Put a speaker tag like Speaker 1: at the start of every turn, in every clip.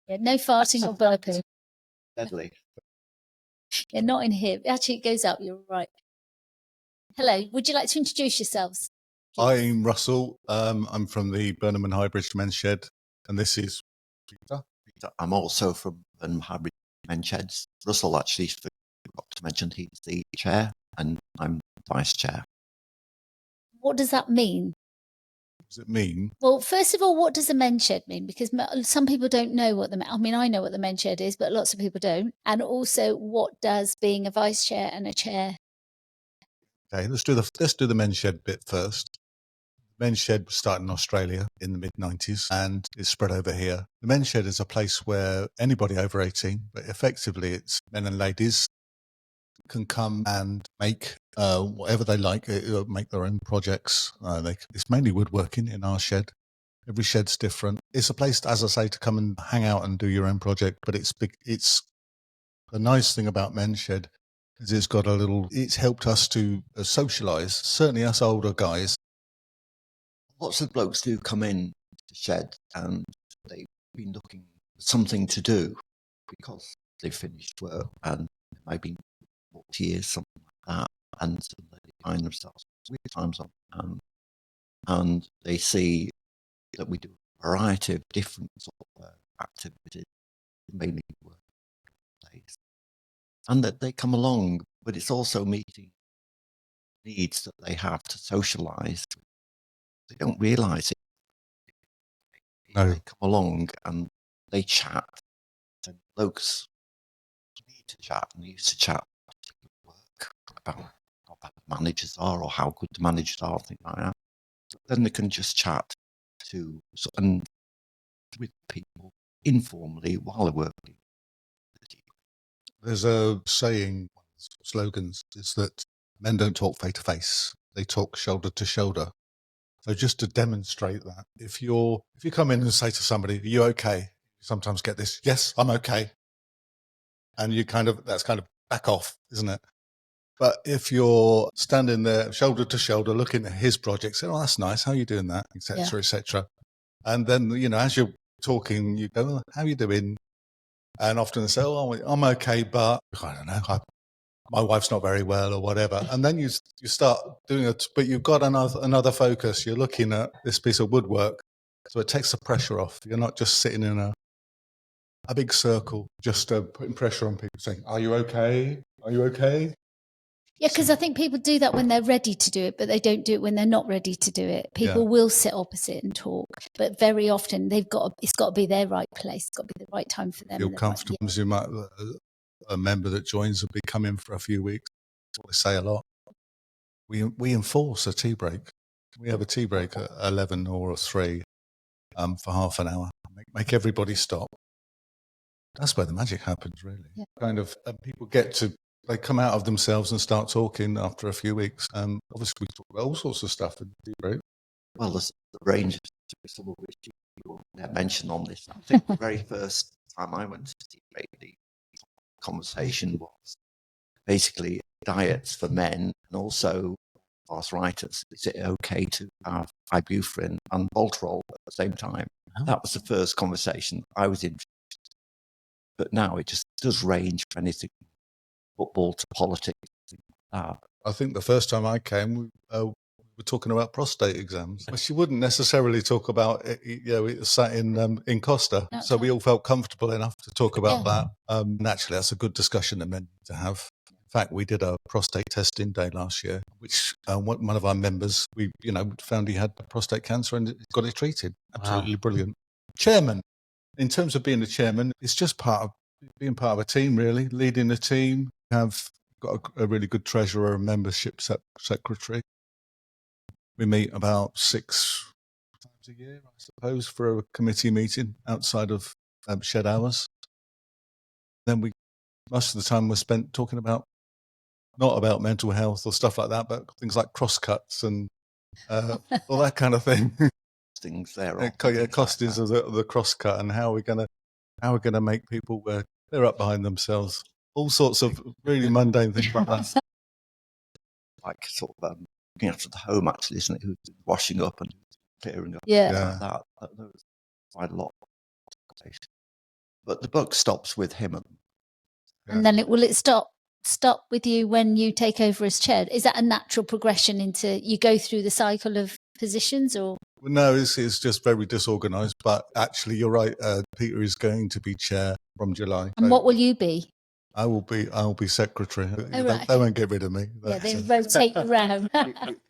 Speaker 1: Yeah, no farting or burping.
Speaker 2: Deadly.
Speaker 1: Yeah, not in here. Actually, it goes up. You're right. Hello. Would you like to introduce yourselves?
Speaker 3: I'm Russell. I'm from the Burnham and Highbridge Men's Shed, and this is Peter.
Speaker 2: I'm also from Burnham Highbridge Men's Sheds. Russell actually forgot to mention he's the chair, and I'm vice chair.
Speaker 1: What does that mean?
Speaker 3: What does it mean?
Speaker 1: Well, first of all, what does a men's shed mean? Because some people don't know what I mean, I know what the men's shed is, but lots of people don't. And also, what does being a vice chair and a chair?
Speaker 3: Okay, let's do the Men's Shed bit first. The Men's Shed was started in Australia in the mid-90s, and it's spread over here. The Men's Shed is a place where anybody over 18, but effectively it's men and ladies, can come and make whatever they like, make their own projects. It's mainly woodworking in our shed. Every shed's different. It's a place, as I say, to come and hang out and do your own project. But it's the nice thing about Men's Shed is it's helped us to socialise, certainly us older guys.
Speaker 2: Lots of blokes do come in to the shed and they've been looking for something to do because they've finished work and it may be 40 years, something like that, and they find themselves with times on, and they see that we do a variety of different sort of activities, mainly work days, and that they come along, but it's also meeting needs that they have to socialise. They don't realise it.
Speaker 3: No.
Speaker 2: They come along and they chat, and blokes need to chat, and they used to chat work about how bad the managers are or how good the managers are, things like that. Then they can just chat and with people informally while they're working.
Speaker 3: There's a saying, slogans, is that men don't talk face to face; they talk shoulder to shoulder. So just to demonstrate that, if you come in and say to somebody, "Are you okay?" You sometimes get this, "Yes, I'm okay," and that's kind of back off, isn't it? But if you're standing there shoulder to shoulder looking at his project, saying, "Oh, that's nice. How are you doing that?" etc., etc. And then, as you're talking, you go, "Oh, how are you doing?" And often they say, "Oh, I'm okay, but I don't know. My wife's not very well," or whatever. And then you start doing it, but you've got another focus. You're looking at this piece of woodwork, so it takes the pressure off. You're not just sitting in a big circle, just putting pressure on people, saying, "Are you okay? Are you okay?"
Speaker 1: Yeah, because I think people do that when they're ready to do it, but they don't do it when they're not ready to do it. People will sit opposite and talk, but very often it's got to be their right place. It's got to be the right time for them.
Speaker 3: Feel comfortable. You might a member that joins will be coming for a few weeks. They say a lot. We enforce a tea break. We have a tea break at 11 or 3 for half an hour. Make everybody stop. That's where the magic happens, really. Yeah. Kind of people they come out of themselves and start talking after a few weeks. Obviously, we talk about all sorts of stuff in the tea break.
Speaker 2: Well, there's the range of some of which you mentioned on this. I think the very first time I went to tea break, the conversation was basically diets for men and also arthritis. Is it okay to have ibuprofen and Voltarol at the same time? Oh. That was the first conversation I was interested in. But now it just does range from anything, football to politics, things like that.
Speaker 3: I think the first time I came, we were talking about prostate exams, which you wouldn't necessarily talk about. It sat in Costa, that's so right. We all felt comfortable enough to talk about that. Naturally, that's a good discussion that men need to have. In fact, we did a prostate testing day last year, which one of our members, we found he had prostate cancer and got it treated. Absolutely brilliant. Chairman, in terms of being a chairman, it's just being part of a team, really, leading a team. Have got a really good treasurer and membership secretary. We meet about 6 times a year, I suppose, for a committee meeting outside of shed hours. Then most of the time we're spent talking not about mental health or stuff like that, but things like crosscuts and all that kind of thing.
Speaker 2: Things there.
Speaker 3: Costings of the crosscut and how we're gonna make people they're up behind themselves. All sorts of really mundane things like that.
Speaker 2: Like sort of looking after the home, actually, isn't it? Who's washing up and clearing up.
Speaker 1: Yeah.
Speaker 2: That there was quite a lot of conversation. But the book stops with him.
Speaker 1: And then will it stop with you when you take over as chair? Is that a natural progression into you go through the cycle of positions, or?
Speaker 3: Well, no, it's just very disorganised. But actually, you're right. Peter is going to be chair from July.
Speaker 1: And what will you be?
Speaker 3: I will be secretary.
Speaker 1: Oh, right.
Speaker 3: They won't get rid of me.
Speaker 1: Yeah, they rotate you around.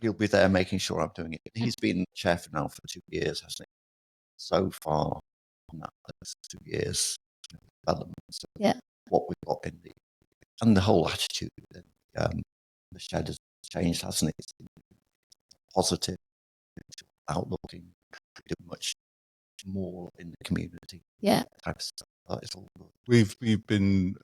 Speaker 2: You'll be there making sure I'm doing it. He's been chair now for 2 years, hasn't he? So far, on those 2 years, development. So what we've got and the whole attitude, the shed has changed, hasn't it? It's positive, outlooking, do much more in the community.
Speaker 1: Yeah.
Speaker 2: Type of stuff. That is all good.
Speaker 3: We've been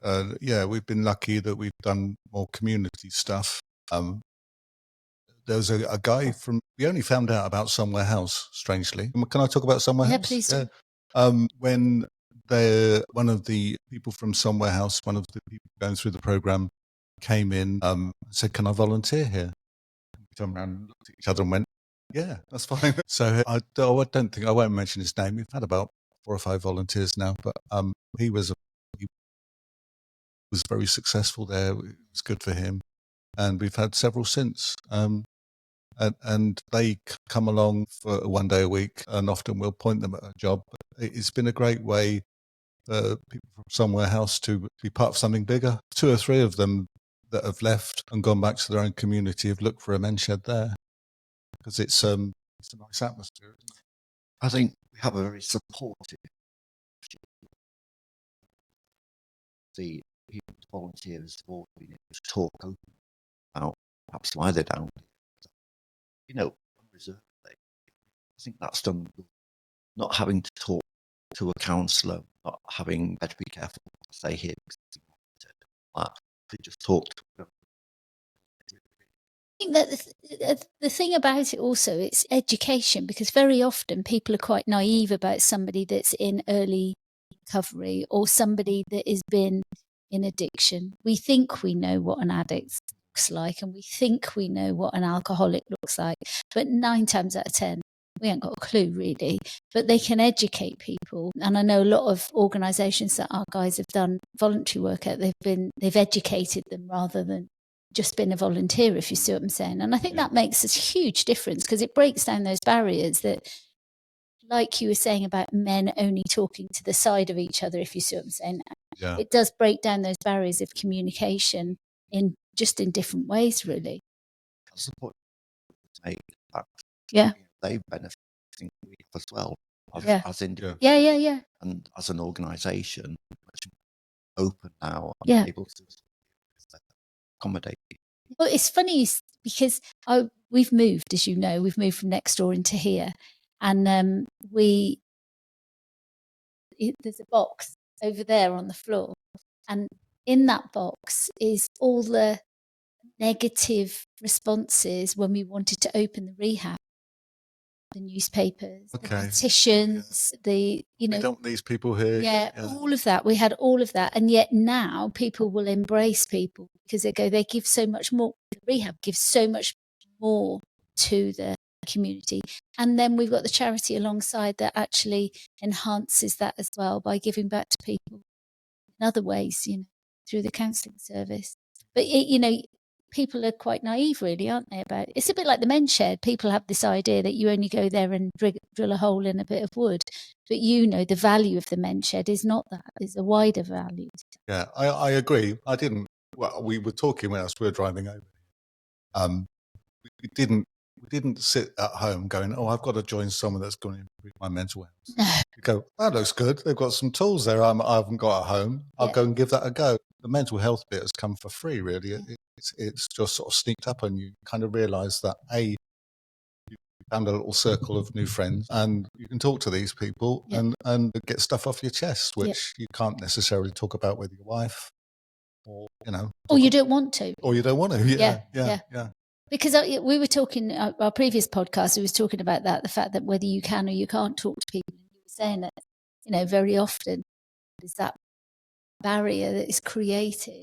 Speaker 3: lucky that we've done more community stuff. There was a guy we only found out about Somewhere House, strangely. Can I talk about Somewhere House?
Speaker 1: Yeah, please do.
Speaker 3: When one of the people from Somewhere House, one of the people going through the program, came in, said, "Can I volunteer here?" We turned around and looked at each other and went, "Yeah, that's fine." So I won't mention his name. We've had about 4 or 5 volunteers now, but he was very successful there. It was good for him, and we've had several since. And they come along for 1 day a week, and often we'll point them at a job. It's been a great way for people from Somewhere House to be part of something bigger. 2 or 3 of them that have left and gone back to their own community have looked for a men's shed there, because it's a nice atmosphere, isn't it?
Speaker 2: I think we have a very supportive. The people, volunteers, have all been able to talk open about perhaps why they're down. Reserve. I think that's done. Not having to talk to a counsellor, not having to be careful what to say here, they just talk to them.
Speaker 1: I think that the thing about it also, it's education, because very often people are quite naive about somebody that's in early recovery or somebody that has been in addiction. We think we know what an addict looks like, and we think we know what an alcoholic looks like, but 9 times out of 10 we ain't got a clue really. But they can educate people, and I know a lot of organisations that our guys have done voluntary work at, they've educated them rather than just been a volunteer, if you see what I'm saying. And I think that makes a huge difference, because it breaks down those barriers that, like you were saying about men only talking to the side of each other, if you see what I'm saying. It does break down those barriers of communication in different ways, really.
Speaker 2: That's the point to make. They benefit as well as individuals.
Speaker 1: Yeah.
Speaker 2: And as an organisation, much open now and able to accommodate people.
Speaker 1: Well, it's funny because we've moved, as you know, we've moved from next door into here, and there's a box over there on the floor, and in that box is all the negative responses when we wanted to open the rehab. The newspapers, the petitions, we
Speaker 3: don't want these people here.
Speaker 1: All of that. We had all of that. And yet now people will embrace people because they give so much more. The rehab gives so much more to the community. And then we've got the charity alongside that actually enhances that as well by giving back to people in other ways, through the counselling service. But, people are quite naive, really, aren't they, about it? It's a bit like the men's shed. People have this idea that you only go there and drill a hole in a bit of wood. But the value of the men's shed is not that. It's a wider value.
Speaker 3: Yeah, I agree. We were talking when we were driving over. We didn't sit at home going, "Oh, I've got to join someone that's going to improve my mental health."
Speaker 1: No.
Speaker 3: You go, "That looks good. They've got some tools there. I haven't got at home. I'll go and give that a go." The mental health bit has come for free, really. It's just sort of sneaked up on you. You kind of realise that you found a little circle of new friends, and you can talk to these people and get stuff off your chest, which you can't necessarily talk about with your wife, or
Speaker 1: or you don't want to,
Speaker 3: or you don't want to. Yeah.
Speaker 1: Because we were talking, our previous podcast, we was talking about that, the fact that whether you can or you can't talk to people. You were saying that, very often there's that barrier that is created.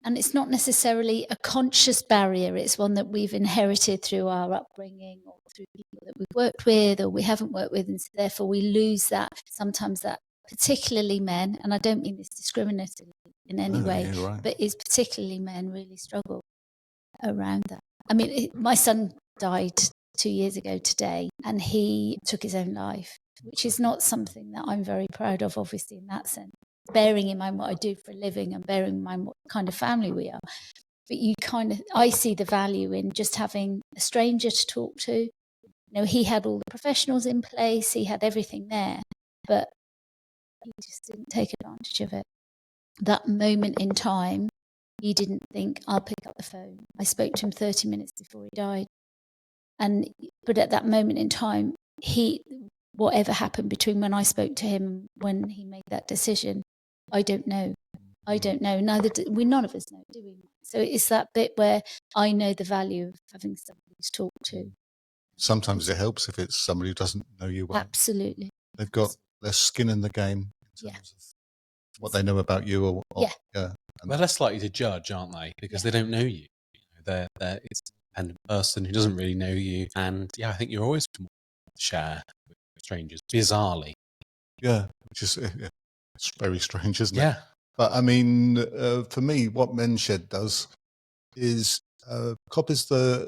Speaker 1: And it's not necessarily a conscious barrier. It's one that we've inherited through our upbringing or through people that we've worked with or we haven't worked with. And so therefore we lose sometimes that particularly men, and I don't mean this discriminatingly in any way,
Speaker 3: right.
Speaker 1: but is particularly men really struggle around that. I mean, my son died 2 years ago today, and he took his own life, which is not something that I'm very proud of, obviously, in that sense, bearing in mind what I do for a living and bearing in mind what kind of family we are. But I see the value in just having a stranger to talk to. He had all the professionals in place, he had everything there, but he just didn't take advantage of it. That moment in time, he didn't think, I'll pick up the phone. I spoke to him 30 minutes before he died. But at that moment in time, whatever happened between when I spoke to him and when he made that decision, I don't know. None of us know, do we? So it's that bit where I know the value of having somebody to talk to.
Speaker 3: Sometimes it helps if it's somebody who doesn't know you well.
Speaker 1: Absolutely.
Speaker 3: They've got their skin in the game in terms of what they know about you. Or
Speaker 4: They're less likely to judge, aren't they? Because they don't know you. It's an independent person who doesn't really know you. And I think you're always more to share with strangers, bizarrely.
Speaker 3: Yeah, which is it's very strange, isn't it?
Speaker 4: Yeah.
Speaker 3: But I mean, for me, what Men's Shed does is copies the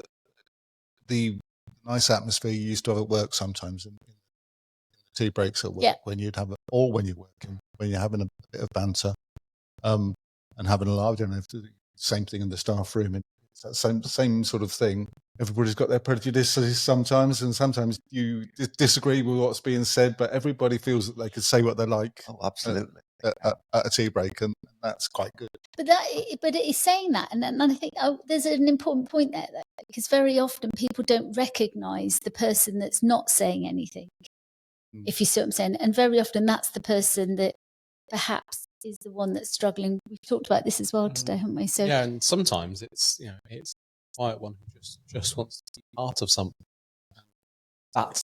Speaker 3: nice atmosphere you used to have at work sometimes in tea breaks at work when you'd have it, or when you're working, when you're having a bit of banter and having a laugh. I don't know if the same thing in the staff room. It's that same sort of thing. Everybody's got their prejudices sometimes, and sometimes you disagree with what's being said, but everybody feels that they could say what they like.
Speaker 2: Oh, absolutely.
Speaker 3: At a tea break, and that's quite good.
Speaker 1: But it is saying that, and I think there's an important point there, though, because very often people don't recognise the person that's not saying anything, if you see what I'm saying, and very often that's the person that perhaps is the one that's struggling. We've talked about this as well today, haven't we? So
Speaker 4: and sometimes it's it's the quiet one who just wants to be part of something. That's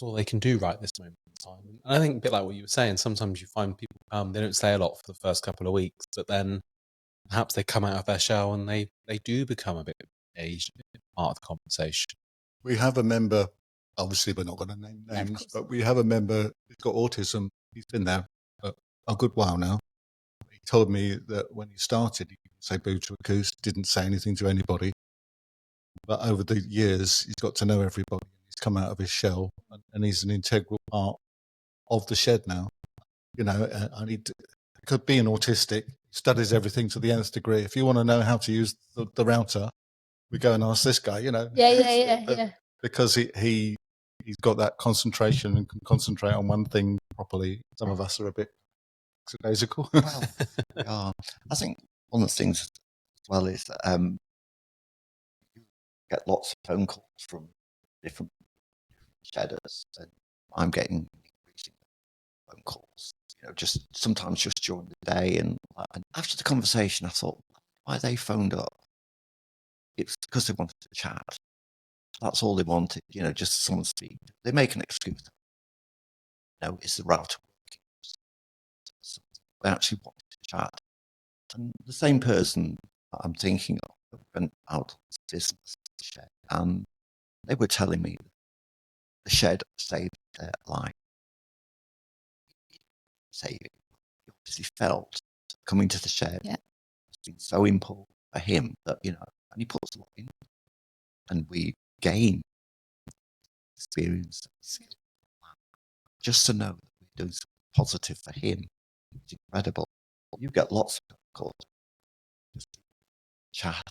Speaker 4: all they can do right this moment in time. And I think a bit like what you were saying, sometimes you find people they don't say a lot for the first couple of weeks, but then perhaps they come out of their shell and they do become a bit engaged, a bit part of the conversation.
Speaker 3: We have a member, obviously we're not going to name names, but we have a member who's got autism. He's been there a good while now. He told me that when he started, he didn't say boo to a goose, didn't say anything to anybody. But over the years, he's got to know everybody. He's come out of his shell, and he's an integral part of the shed now. And he could be an autistic, studies everything to the nth degree. If you want to know how to use the router, we go and ask this guy,
Speaker 1: Yeah.
Speaker 3: Because he's got that concentration and can concentrate on one thing properly. Some of us are a bit lackadaisical.
Speaker 2: Well, I think one of the things as well is that you get lots of phone calls from different shedders, and I'm getting increasing phone calls. Just sometimes just during the day, and after the conversation, I thought, why they phoned up? It's because they wanted to chat. That's all they wanted, just someone speak. They make an excuse. Is the router working? They actually wanted to chat. And the same person I'm thinking of went out of business shed, and they were telling me the shed saved their life. He obviously felt coming to the shed has been so important for him that, and he puts a lot in, and we gain experience just to know that we're doing something positive for him. It's incredible. You get lots of calls, just chat,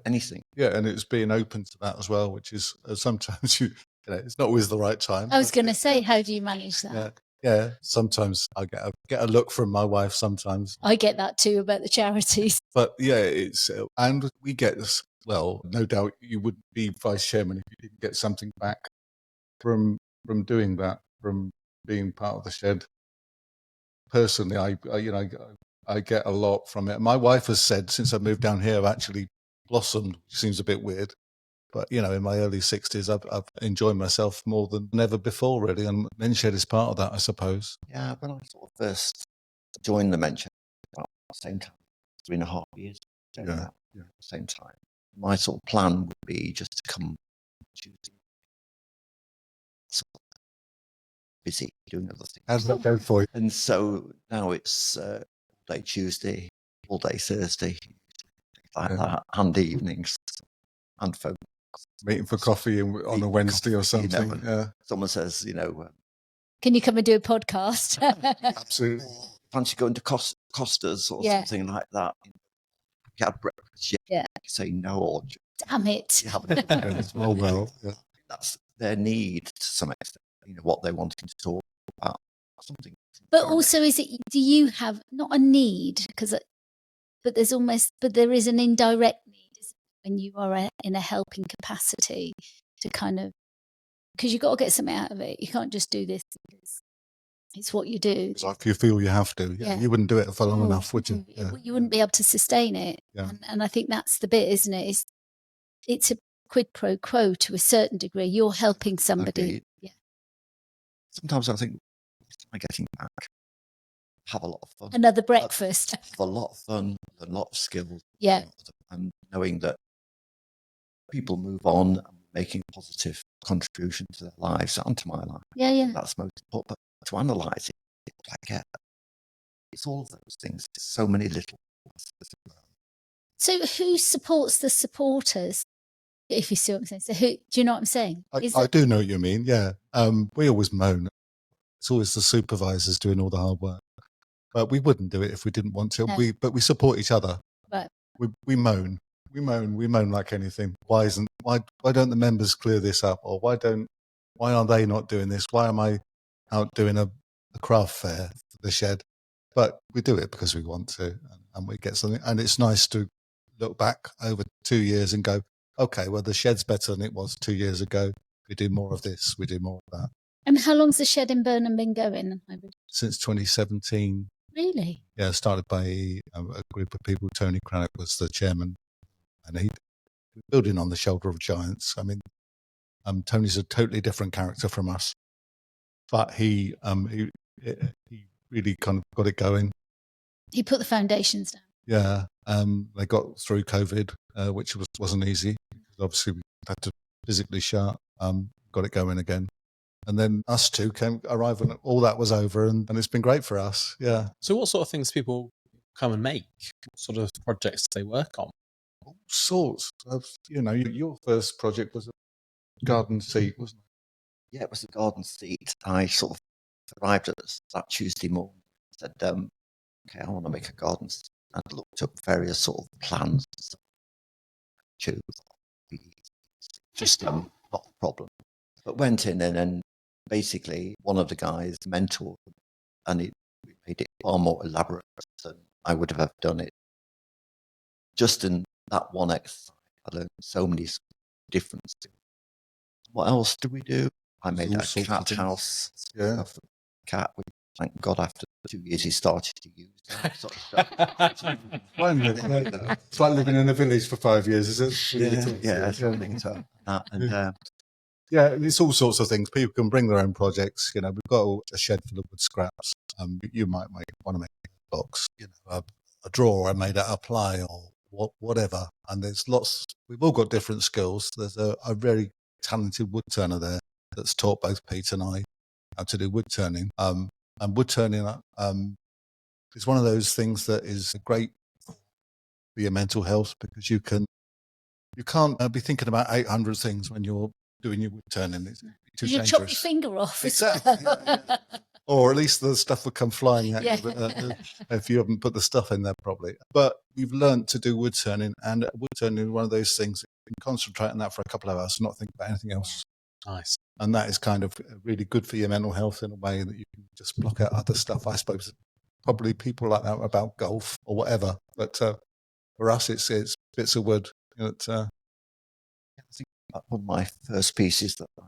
Speaker 2: anything.
Speaker 3: Yeah, and it's being open to that as well, which is sometimes it's not always the right time.
Speaker 1: I was going to say, how do you manage that?
Speaker 3: Yeah. Sometimes I get a look from my wife. Sometimes
Speaker 1: I get that too about the charities.
Speaker 3: But it's and we get this. Well, no doubt you would be vice chairman if you didn't get something back from doing that, from being part of the shed. Personally, I get a lot from it. My wife has said since I moved down here, I've actually blossomed, which seems a bit weird. But, in my early 60s, I've enjoyed myself more than ever before, really. And Men's Shed is part of that, I suppose.
Speaker 2: Yeah, when I sort of first joined the Men's Shed, about the same time, 3.5 years doing that at the same time. My sort of plan would be just to come Tuesday. busy doing other things.
Speaker 3: How's that go for you?
Speaker 2: And so now it's all day Tuesday, all day Thursday, like that, and evenings, and phone.
Speaker 3: Meeting for coffee on a Wednesday or something.
Speaker 2: Someone says,
Speaker 1: can you come and do a podcast?
Speaker 3: Absolutely.
Speaker 2: Fancy going to Costa's or something like that. You had breakfast, you say no, or
Speaker 1: damn it.
Speaker 2: you haven't.
Speaker 3: Well,
Speaker 2: that's their need to some extent. What they wanting to talk about, something.
Speaker 1: But also, do you have not a need, but there is an indirect need when you are in a helping capacity to kind of, because you've got to get something out of it. You can't just do this because it's what you do.
Speaker 3: It's like you feel you have to. Yeah. You wouldn't do it for long enough, would you?
Speaker 1: Yeah. You wouldn't be able to sustain it.
Speaker 3: Yeah.
Speaker 1: And I think that's the bit, isn't it? It's a quid pro quo to a certain degree. You're helping somebody.
Speaker 2: Okay.
Speaker 1: Yeah.
Speaker 2: Sometimes I think, am getting back? Have a lot of fun.
Speaker 1: Another breakfast.
Speaker 2: Have a lot of fun, a lot of skills.
Speaker 1: Yeah.
Speaker 2: And knowing that people move on and making a positive contribution to their lives and to my life.
Speaker 1: Yeah.
Speaker 2: That's most important. But to analyse it, what I get, it's all of those things. It's so many little.
Speaker 1: So who supports the supporters? If you see what I'm saying. So do you know what I'm saying?
Speaker 3: I do know what you mean. Yeah. We always moan. It's always the supervisors doing all the hard work. But we wouldn't do it if we didn't want to.
Speaker 1: No.
Speaker 3: But we support each other.
Speaker 1: Right.
Speaker 3: We moan. We moan like anything. Why don't the members clear this up? Or why are they not doing this? Why am I out doing a craft fair for the shed? But we do it because we want to, and we get something. And it's nice to look back over 2 years and go, okay, well, the shed's better than it was 2 years ago. We do more of this. We do more of that.
Speaker 1: And how long's the shed in Burnham been going?
Speaker 3: Since 2017.
Speaker 1: Really? Yeah,
Speaker 3: started by a group of people. Tony Crannock was the chairman, and he building on the shoulder of giants. I mean, Tony's a totally different character from us, but he really kind of got it going.
Speaker 1: He put the foundations down.
Speaker 3: Yeah, they got through COVID, which wasn't easy. Obviously, we had to physically shut. Got it going again. And then us two arrived when all that was over, and it's been great for us. Yeah.
Speaker 4: So what sort of things people come and make? What sort of projects do they work on?
Speaker 3: All sorts of, your first project was a garden seat, wasn't it?
Speaker 2: Yeah, it was a garden seat. I sort of arrived at that Tuesday morning, said, okay, I want to make a garden seat. And looked up various sort of plans and stuff. Just not a problem. But went in and then basically one of the guys mentored them, and it made it far more elaborate than I would have ever done it. Just in that one exercise, I learned so many different things. What else did we do? I made a cat house.
Speaker 3: Yeah.
Speaker 2: Cat, which thank God after 2 years he started to use that sort of stuff.
Speaker 3: It's like living in a village for 5 years, is it?
Speaker 2: Yeah, something so that. And
Speaker 3: yeah, it's all sorts of things. People can bring their own projects. We've got a shed full of wood scraps. You might want to make a box, a drawer I made out of ply or whatever. And there's lots. We've all got different skills. There's a very talented wood turner there that's taught both Pete and I how to do wood turning. And wood turning is one of those things that is great for your mental health, because you can't be thinking about 800 things when you're doing your wood turning. It's too dangerous.
Speaker 1: Chop your finger off.
Speaker 3: Exactly. Yeah. Or at least the stuff would come flying at you if you haven't put the stuff in there properly. But we've learned to do wood turning, and wood turning is one of those things that you can concentrate on that for a couple of hours and not think about anything else.
Speaker 4: Nice.
Speaker 3: And that is kind of really good for your mental health in a way that you can just block out other stuff. I suppose probably people like that about golf or whatever. But for us, it's bits of wood.
Speaker 2: I think one of my first pieces that I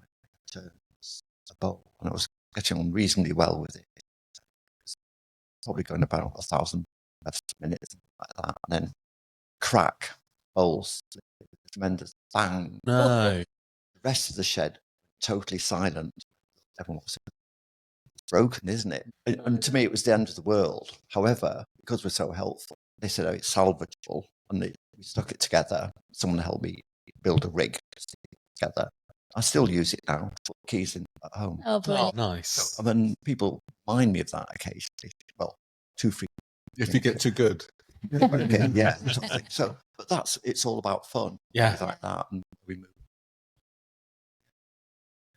Speaker 2: turned was a bowl, and I was getting on reasonably well with it. Probably going about 1,000 minutes, like that, and then crack, bowls, tremendous bang.
Speaker 4: No.
Speaker 2: The rest of the shed totally silent. Everyone was broken, isn't it? And to me, it was the end of the world. However, because we're so helpful, they said, "Oh, it's salvageable," and we stuck it together. Someone helped me build a rig together. I still use it now. Put keys in at home.
Speaker 1: Oh, brilliant.
Speaker 4: Nice.
Speaker 2: I mean, people remind me of that occasionally. Well, too frequently.
Speaker 3: If you get too good.
Speaker 2: Okay, yeah. So, but it's all about fun.
Speaker 4: Yeah.
Speaker 2: Things like that, and we move.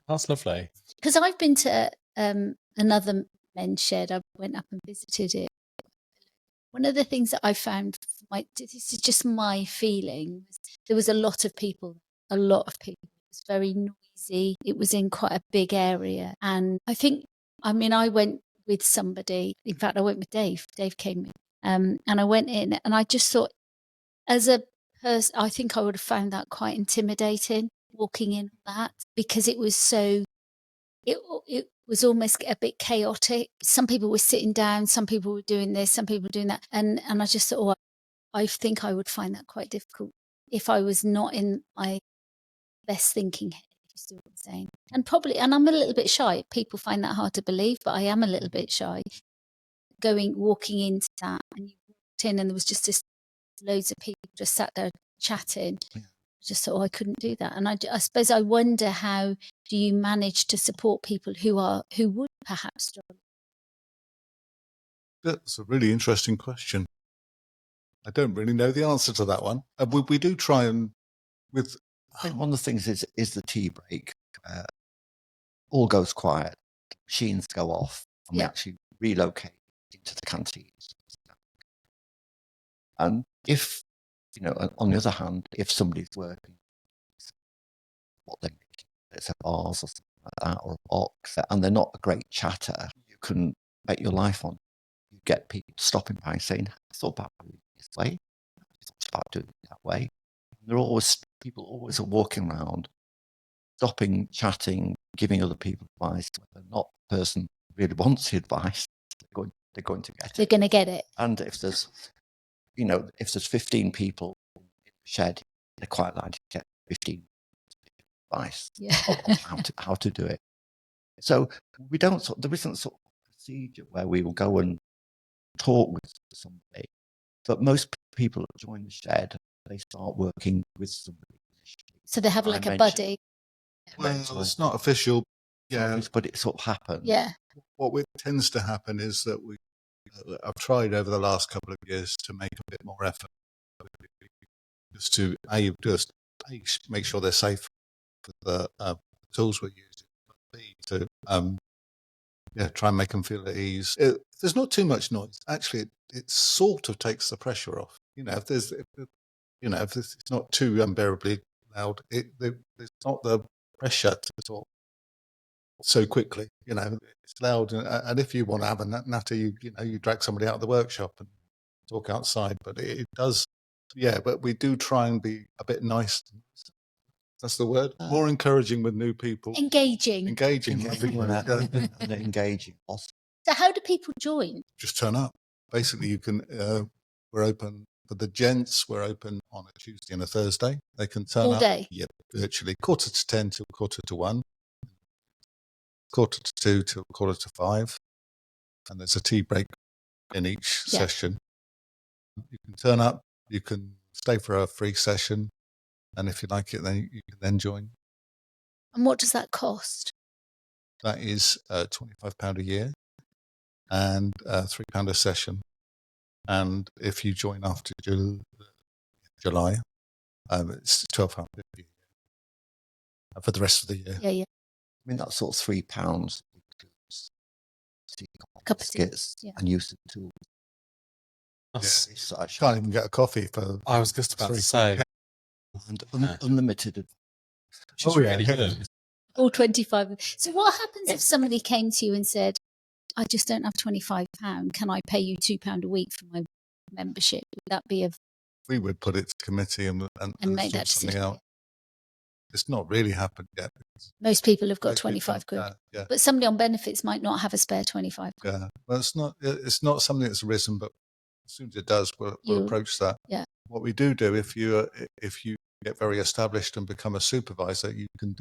Speaker 4: That's lovely.
Speaker 1: Because I've been to another men's shed. I went up and visited it. One of the things that I found, this is just my feeling, there was a lot of people. It was very noisy. It was in quite a big area. And I went with somebody. In fact, I went with Dave. Dave came in. And I went in and I just thought, as a person, I think I would have found that quite intimidating, walking in that, because it was so, it was almost a bit chaotic. Some people were sitting down, some people were doing this, some people were doing that. And I just thought, I think I would find that quite difficult if I was not in my best thinking head, if you see what I'm saying. And I'm a little bit shy. People find that hard to believe, but I am a little bit shy. Walking into that, and you walked in and there was just loads of people just sat there chatting. Yeah. I just thought, I couldn't do that. And I suppose I wonder, how do you manage to support people who would perhaps struggle?
Speaker 3: That's a really interesting question. I don't really know the answer to that one. We do try and with.
Speaker 2: I think one of the things is the tea break. All goes quiet, machines go off, and we actually relocate into the canteens. And if, on the other hand, if somebody's working, what they're making, it's a bars or something like that, or a box, and they're not a great chatter, you can bet your life on. You get people stopping by saying, I thought about doing it this way. I thought about doing it that way. And people always are walking around, stopping, chatting, giving other people advice. Whether or not the person really wants the advice, they're going to get it.
Speaker 1: They're going to get it.
Speaker 2: And if there's 15 people in the shed, they're quite likely to get 15 advice on how to do it. So there isn't sort of a procedure where we will go and talk with somebody. But most people that join the shed, they start working with somebody.
Speaker 1: So they have like a buddy.
Speaker 3: Well, it's not official. Yeah,
Speaker 2: but it sort of happens.
Speaker 1: Yeah.
Speaker 3: What tends to happen is that I've tried over the last couple of years to make a bit more effort, just to make sure they're safe for the tools we're using, but to try and make them feel at ease. There's not too much noise. Actually, it sort of takes the pressure off. If it's not too unbearably loud, there's not the pressure to talk so quickly. It's loud, and if you want to have a natter, you drag somebody out of the workshop and talk outside. But it does, but we do try and be a bit nice. That's the word. More encouraging with new people.
Speaker 1: Engaging.
Speaker 2: Engaging.
Speaker 1: So how do people join?
Speaker 3: Just turn up. Basically, you can. We're open for the gents. We're open on a Tuesday and a Thursday. They can turn
Speaker 1: all
Speaker 3: up.
Speaker 1: day.
Speaker 3: Yeah, virtually 10:45 till 1:45. 2:45 till 5:45, and there's a tea break in each session. You can turn up. You can stay for a free session. And if you like it, then you can then join.
Speaker 1: And what does that cost?
Speaker 3: That is £25 a year and £3 a session. And if you join after July, it's £12.50 for the rest of the year.
Speaker 1: Yeah.
Speaker 2: I mean, that's sort of £3 includes biscuits and use of tools.
Speaker 3: I can't even get a coffee for.
Speaker 4: I was just about to say.
Speaker 2: And unlimited.
Speaker 4: Really good.
Speaker 1: All 25. So what happens if somebody came to you and said, I just don't have £25. Can I pay you £2 a week for my membership? Would that be
Speaker 3: We would put it to committee and
Speaker 1: make that
Speaker 3: something
Speaker 1: decision.
Speaker 3: out. It's not really happened yet.
Speaker 1: Most people have got 25 quid.
Speaker 3: Yeah.
Speaker 1: But somebody on benefits might not have a spare 25 quid.
Speaker 3: Yeah. Well, it's not something that's arisen, but as soon as it does, we'll approach that.
Speaker 1: Yeah.
Speaker 3: What we do if you get very established and become a supervisor, you can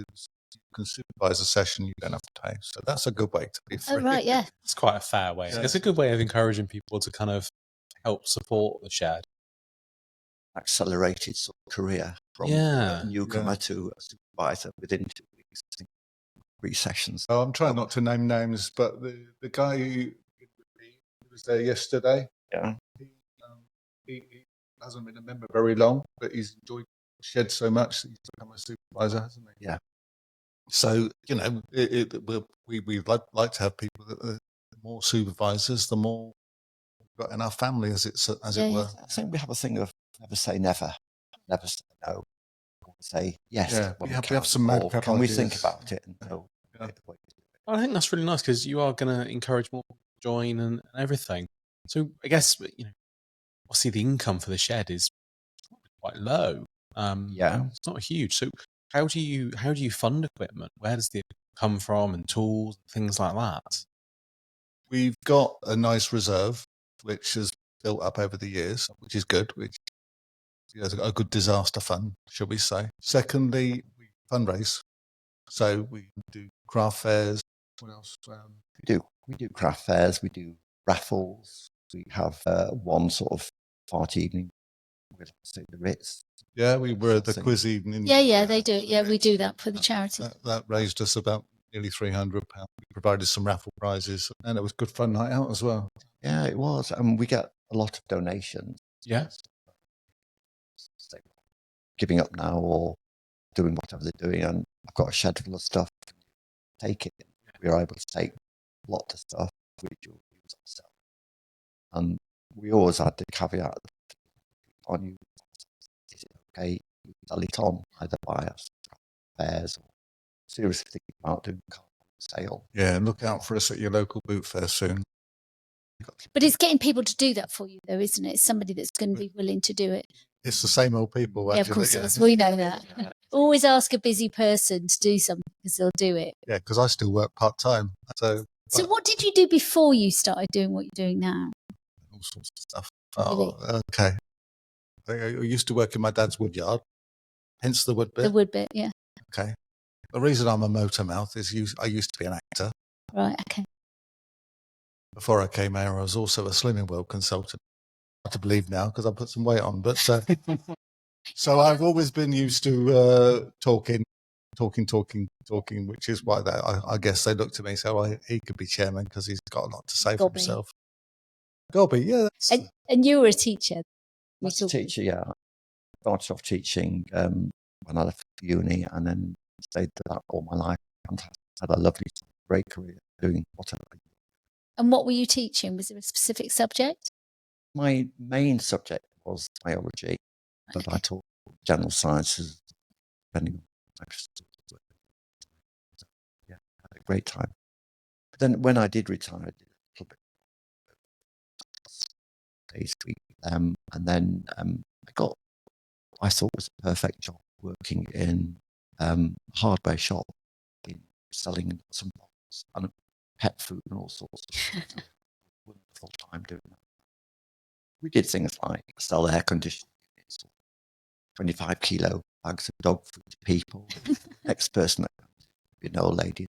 Speaker 3: supervise a session, you don't have to pay. So that's a good way to be free.
Speaker 1: Oh, right, yeah.
Speaker 4: It's quite a fair way. Yeah. It's a good way of encouraging people to kind of help support the shed.
Speaker 2: Accelerated sort of career from a newcomer to a supervisor within 2 weeks. sessions.
Speaker 3: Oh, I'm trying not to name names, but the guy who was there yesterday,
Speaker 2: Yeah.
Speaker 3: He hasn't been a member very long, but he's enjoyed shed so much that he's become a supervisor, hasn't he?
Speaker 2: Yeah.
Speaker 3: So, you know, we'd like to have people that are more supervisors, the more we've got in our family, as it were.
Speaker 2: I think we have a thing of never say never, never say no, say yes.
Speaker 3: Yeah, we have some mad crap
Speaker 2: Can we
Speaker 3: ideas.
Speaker 2: think about it? And
Speaker 3: Yeah.
Speaker 4: I think that's really nice because you are going to encourage more people to join and everything. So I guess, you know, obviously the income for the shed is quite low. It's not huge. So how do you fund equipment? Where does the equipment come from, and tools, and things like that?
Speaker 3: We've got a nice reserve, which has built up over the years, which is good, which is a good disaster fund, shall we say. Secondly, we fundraise. So we do craft fairs. What else?
Speaker 2: We do craft fairs, we do raffles, we have one sort of party evening with the Ritz.
Speaker 3: Yeah, we were at the quiz evening.
Speaker 1: Yeah, they do. Yeah, we do that for the charity.
Speaker 3: That raised us about nearly £300. We provided some raffle prizes, and it was a good fun night out as well.
Speaker 2: Yeah, it was. And we get a lot of donations.
Speaker 4: Yeah.
Speaker 2: Giving up now or doing whatever they're doing. And I've got a shed full of stuff. Take it. We are able to take lots of stuff, which we'll use ourselves. And we always had the caveat on you. Is it okay? You sell it on, either by us, fairs, or seriously thinking about doing a sale.
Speaker 3: Yeah, and look out for us at your local boot fair soon.
Speaker 1: But it's getting people to do that for you, though, isn't it? It's somebody that's going to be willing to do it.
Speaker 3: It's the same old people, actually.
Speaker 1: Yeah, of course it is. We know that. Always ask a busy person to do something because they'll do it.
Speaker 3: Yeah, because I still work part-time. So
Speaker 1: what did you do before you started doing what you're doing now?
Speaker 3: All sorts of stuff.
Speaker 1: Really?
Speaker 3: Oh, okay. I used to work in my dad's wood yard, hence the wood bit.
Speaker 1: The wood bit, yeah.
Speaker 3: Okay. The reason I'm a motor mouth is I used to be an actor.
Speaker 1: Right, okay.
Speaker 3: Before I came here, I was also a Slimming World consultant. Hard to believe now because I put some weight on. But so I've always been used to talking, which is why I guess they looked at me and said, he could be chairman because he's got a lot to say for himself. Gobby, yeah.
Speaker 1: And you were a teacher?
Speaker 2: I was a teacher, yeah. I started off teaching when I left uni and then stayed that all my life. And had a lovely, great career doing whatever.
Speaker 1: And what were you teaching? Was there a specific subject?
Speaker 2: My main subject was biology, but I taught general sciences, depending on yeah, I had a great time. But then when I did retire, I did a little bit days a week, and then I thought was a perfect job working in a hardware shop, selling some box and pet food and all sorts of stuff. Wonderful time doing that. We did things like sell air conditioning units, 25 kilo bags of dog food to people. Next person, an old lady,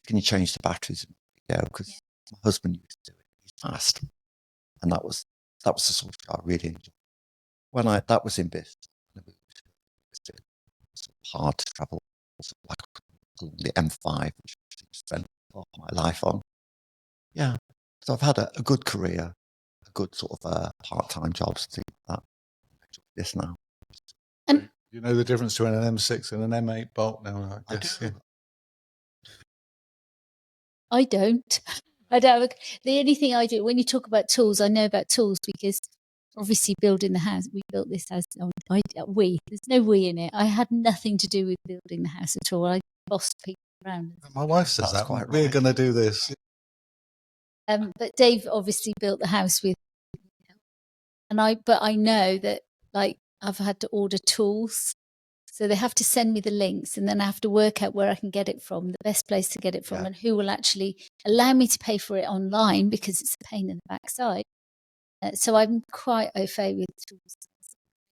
Speaker 2: can you change the batteries? Yeah, because my husband used to do it. He's fast, and that was the sort of job I really enjoyed. That was in Bristol, it was hard to travel like along the M5, which I spent all my life on. Yeah, so I've had a good career, a good sort of part-time jobs, things like that. I enjoy this now.
Speaker 3: And you know the difference between an M6 and an M8 bolt now, I guess.
Speaker 2: I do.
Speaker 3: Yeah.
Speaker 1: I don't. The only thing I do, when you talk about tools, I know about tools because obviously building the house, we built this house, there's no we in it. I had nothing to do with building the house at all. I bossed people around.
Speaker 3: My wife says
Speaker 2: That's
Speaker 3: that.
Speaker 2: quite
Speaker 3: We're
Speaker 2: right.
Speaker 3: going to do this.
Speaker 1: But Dave obviously built the house with, but I know that like I've had to order tools. So they have to send me the links and then I have to work out where I can get it from, the best place to get it from, and who will actually allow me to pay for it online because it's a pain in the backside. So I'm quite au fait with tools.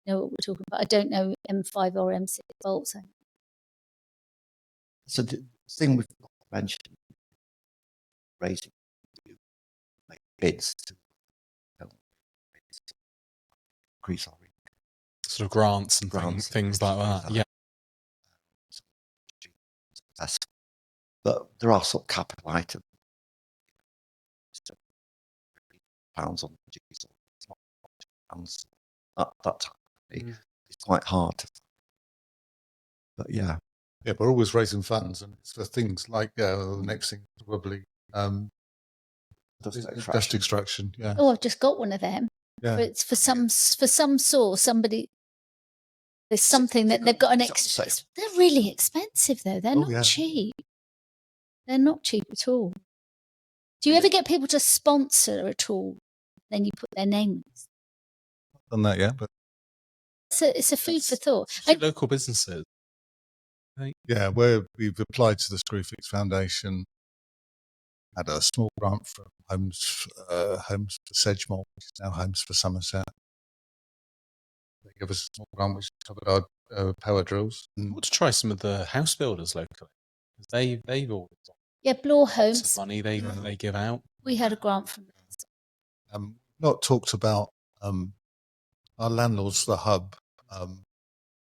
Speaker 1: I know what we're talking about. I don't know M5 or M6 bolts.
Speaker 2: So the thing we've mentioned, raising bids to increase our
Speaker 4: sort of grants and things like that. Yeah.
Speaker 2: successful. But there are sort of capital items. So pounds on the diesel, pounds, that type of thing. It's quite hard to find. But yeah.
Speaker 3: Yeah, we're always raising funds, and it's for things like the next thing is probably dust extraction. Yeah.
Speaker 1: Oh, I've just got one of them.
Speaker 3: Yeah.
Speaker 1: But it's for some source. Somebody, there's something that they've got an They're really expensive though. They're not cheap. They're not cheap at all. Do you ever get people to sponsor at all? Then you put their name.
Speaker 3: Done that yet, but
Speaker 1: it's a food for thought.
Speaker 4: Local businesses.
Speaker 3: Yeah, where we've applied to the Screwfix Foundation, had a small grant from Homes for Sedgemoor, which is now Homes for Somerset. They gave us a small grant which covered our power drills.
Speaker 4: I want to try some of the house builders locally. They've all
Speaker 1: Bloor Homes.
Speaker 4: Money they give out.
Speaker 1: We had a grant from them.
Speaker 3: Not talked about our landlords, the hub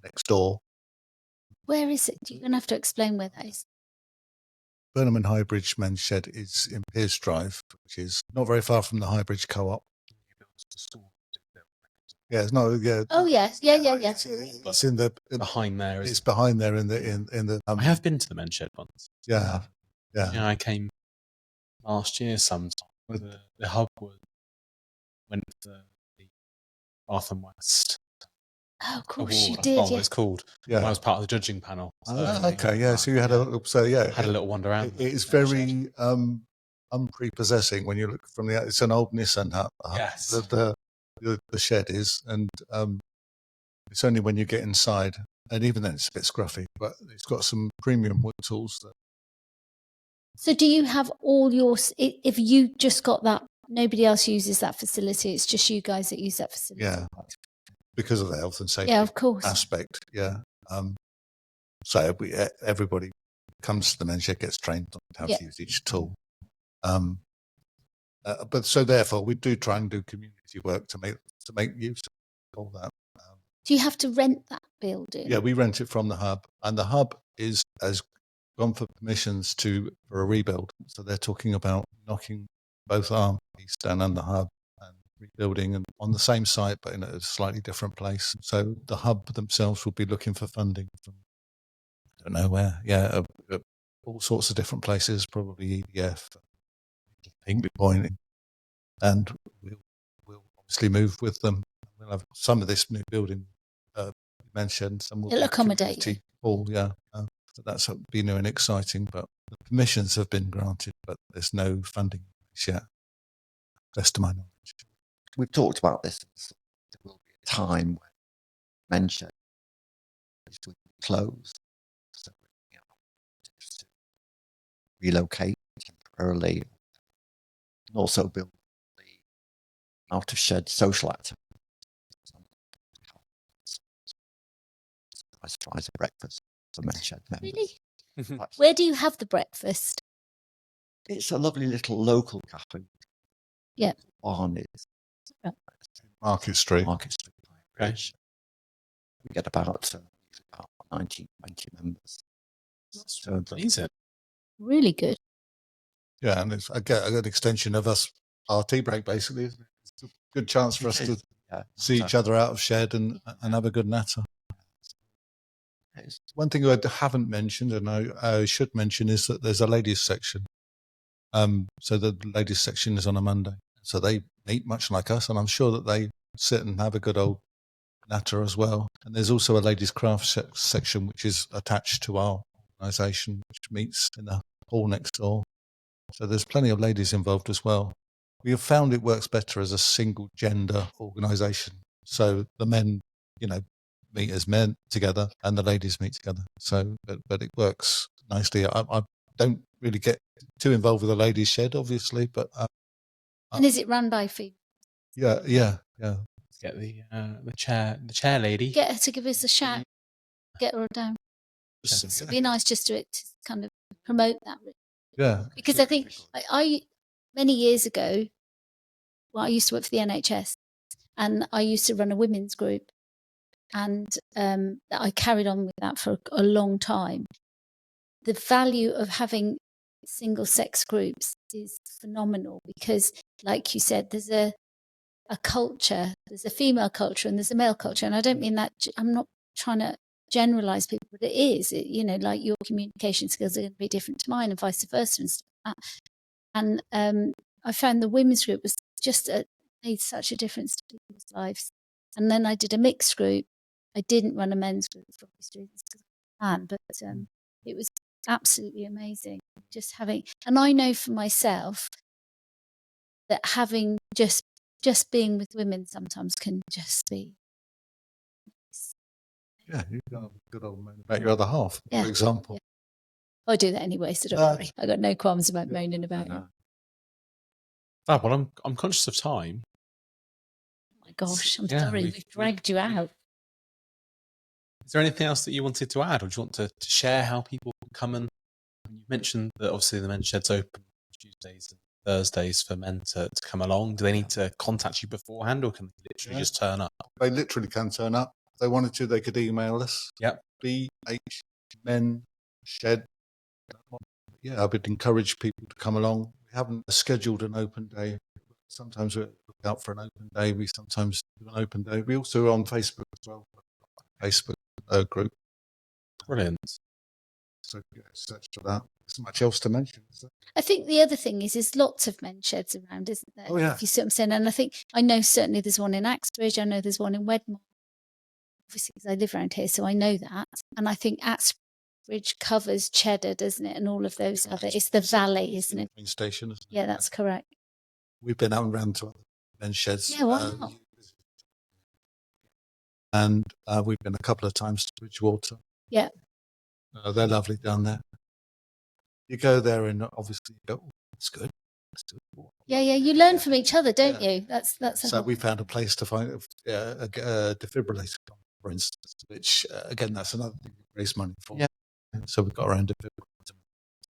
Speaker 3: next door.
Speaker 1: Where is it? You're going to have to explain where that is.
Speaker 3: Burnham and Highbridge Men's Shed is in Pearce Drive, which is not very far from the Highbridge Co-op. Yeah, it's not. Yeah.
Speaker 1: Oh yes, yeah.
Speaker 3: It's in the
Speaker 4: behind there.
Speaker 3: It's behind there in the.
Speaker 4: I have been to the men's shed once.
Speaker 3: Yeah.
Speaker 4: I came last year sometime. The hub went to the Bath and West.
Speaker 1: Oh, of course
Speaker 4: award.
Speaker 1: you did.
Speaker 4: What it's called.
Speaker 3: Yeah,
Speaker 4: I was part of the judging panel. So
Speaker 3: okay, yeah. So you had a
Speaker 4: had a little wander around.
Speaker 3: It's very unprepossessing when you look from the. It's an old Nissan hut.
Speaker 4: Yes.
Speaker 3: The shed is, and it's only when you get inside, and even then it's a bit scruffy, but it's got some premium wood tools.
Speaker 1: So do you have all your? If you just got that, nobody else uses that facility. It's just you guys that use that facility.
Speaker 3: Yeah. Because of the health and safety
Speaker 1: of course.
Speaker 3: aspect, yeah. So everybody comes to the men's shed, gets trained on how to use each tool. But so therefore, we do try and do community work to make use of all that.
Speaker 1: Do you have to rent that building?
Speaker 3: Yeah, we rent it from the hub, and the hub has gone for permissions for a rebuild. So they're talking about knocking both our piece down and the hub. Rebuilding and on the same site but in a slightly different place. So the hub themselves will be looking for funding from I don't know where. Yeah, all sorts of different places, probably EDF, Hinkley Point, and we'll obviously move with them. We'll have some of this new building mentioned. Some will
Speaker 1: it'll accommodate
Speaker 3: hall, yeah. So that's been new and exciting. But the permissions have been granted, but there's no funding yet, best to my knowledge.
Speaker 2: We've talked about this. There will be a time when men's shed will be closed. So to relocate temporarily and also build the out of shed social activity. I try a breakfast for men's shed members.
Speaker 1: Really? Where do you have the breakfast?
Speaker 2: It's a lovely little local cafe.
Speaker 1: Yeah.
Speaker 2: Barn is
Speaker 3: Market Street.
Speaker 2: Okay. We get about 19, 20 members. So
Speaker 4: amazing.
Speaker 1: Really good.
Speaker 3: Yeah, and it's a good extension of our tea break, basically, isn't it? It's a good chance for us to see each other out of shed and have a good natter. One thing I haven't mentioned, and I should mention, is that there's a ladies' section. So the ladies' section is on a Monday. So they meet much like us, and I'm sure that they sit and have a good old natter as well. And there's also a ladies' craft section, which is attached to our organisation, which meets in the hall next door. So there's plenty of ladies involved as well. We have found it works better as a single gender organisation. So the men, meet as men together, and the ladies meet together. So, but it works nicely. I don't really get too involved with the ladies' shed, obviously, but.
Speaker 1: And is it run by females?
Speaker 3: Yeah.
Speaker 4: Get the chair lady.
Speaker 1: Get her to give us a shout. Get her down. It'd be nice just to kind of promote that.
Speaker 3: Yeah.
Speaker 1: Because I think I many years ago, I used to work for the NHS, and I used to run a women's group, and I carried on with that for a long time. the value of having single sex groups is phenomenal because, like you said, there's a culture, there's a female culture and there's a male culture. And I don't mean that, I'm not trying to generalize people, but it is, like your communication skills are going to be different to mine and vice versa and stuff like that. And I found the women's group was just made such a difference to people's lives. And then I did a mixed group. I didn't run a men's group for obvious reasons because I can, but it was absolutely amazing just having, and I know for myself that having just being with women sometimes can just be.
Speaker 3: Yeah, you've got a good old moan about your other half, for example.
Speaker 1: Yeah. I do that anyway, so don't worry. I got no qualms about moaning about it.
Speaker 4: Fab, well, I'm conscious of time.
Speaker 1: Oh my gosh, I'm sorry, we've dragged you out.
Speaker 4: Is there anything else that you wanted to add, or do you want to share how people can come and? You mentioned that obviously the men's shed's open Tuesdays and Thursdays for men to come along. Do they need to contact you beforehand, or can they literally just turn up?
Speaker 3: They literally can turn up. If they wanted to, they could email us.
Speaker 4: Yep.
Speaker 3: BHMenShed. Yeah, I would encourage people to come along. We haven't scheduled an open day. Sometimes we look out for an open day. We sometimes do an open day. We also are on Facebook as well. Facebook group.
Speaker 4: Brilliant.
Speaker 3: So search for that. There's much else to mention.
Speaker 1: I think the other thing is there's lots of men's sheds around, isn't there?
Speaker 3: Oh, yeah.
Speaker 1: If you see what I'm saying. And I know certainly there's one in Axbridge. I know there's one in Wedmore. Obviously, because I live around here, so I know that. And I think Axbridge covers Cheddar, doesn't it? And all of those other. It's the valley, isn't it?
Speaker 3: Train station, isn't it?
Speaker 1: Yeah, that's correct.
Speaker 3: We've been out and around to other men's sheds.
Speaker 1: Yeah, wow.
Speaker 3: And we've been a couple of times to Bridgewater.
Speaker 1: Yeah.
Speaker 3: They're lovely down there. You go there and obviously you go, oh, that's good.
Speaker 1: Yeah, you learn from each other, don't you? That's
Speaker 3: so we found a place to find a defibrillator, for instance, which again, that's another thing we raise money for. Yeah. So we've got around defibrillator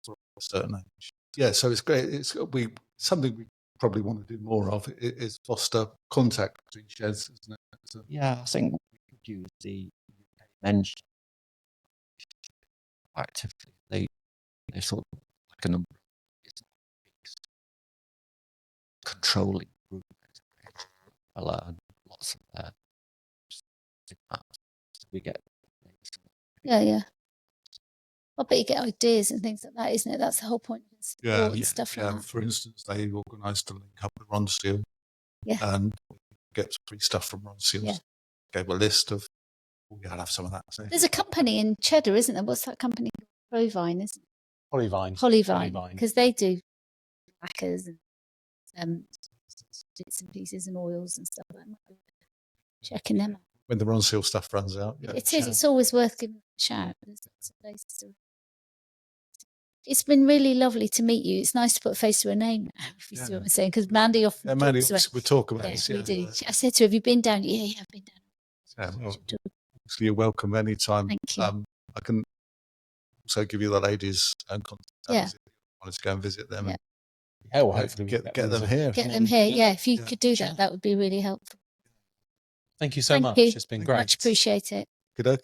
Speaker 3: for a certain age. Yeah, so it's great. It's something we probably want to do more of is foster contact between sheds, isn't it? So,
Speaker 2: yeah, I think we could use the men's actively. They sort of like an umbrella. It's controlling group. I learned lots of that. We get.
Speaker 1: Yeah. I bet you get ideas and things like that, isn't it? That's the whole point of sport and stuff like that.
Speaker 3: For instance, they organised a link up with Ron Seal.
Speaker 1: Yeah.
Speaker 3: And get free stuff from Ron Seal.
Speaker 1: Yeah.
Speaker 3: Gave a list of. I'll have some of that. So.
Speaker 1: There's a company in Cheddar, isn't there? What's that company? Provine, isn't it?
Speaker 4: Polyvine.
Speaker 1: Because they do lacquers and bits and pieces and oils and stuff like that. Checking them out.
Speaker 3: When the Ron Seal stuff runs out. Yeah,
Speaker 1: it is. It's always worth giving a shout. There's lots of places to. It's been really lovely to meet you. It's nice to put a face to a name now, if you see what I'm saying, because Mandy often talks about.
Speaker 3: We talk about
Speaker 1: it.
Speaker 3: Yeah,
Speaker 1: we do. I said to her, have you been down? Yeah, I've been down.
Speaker 3: Yeah, well, you're welcome anytime.
Speaker 1: Thank you.
Speaker 3: I can also give you the ladies' contact.
Speaker 1: Yeah.
Speaker 3: If you want to go and visit them.
Speaker 1: Yeah.
Speaker 4: Well, hopefully
Speaker 3: get them here.
Speaker 1: Get them here. Yeah, if you could do that, that would be really helpful.
Speaker 4: Thank you so much.
Speaker 1: You.
Speaker 4: It's been great.
Speaker 1: Much appreciate it.
Speaker 3: Good.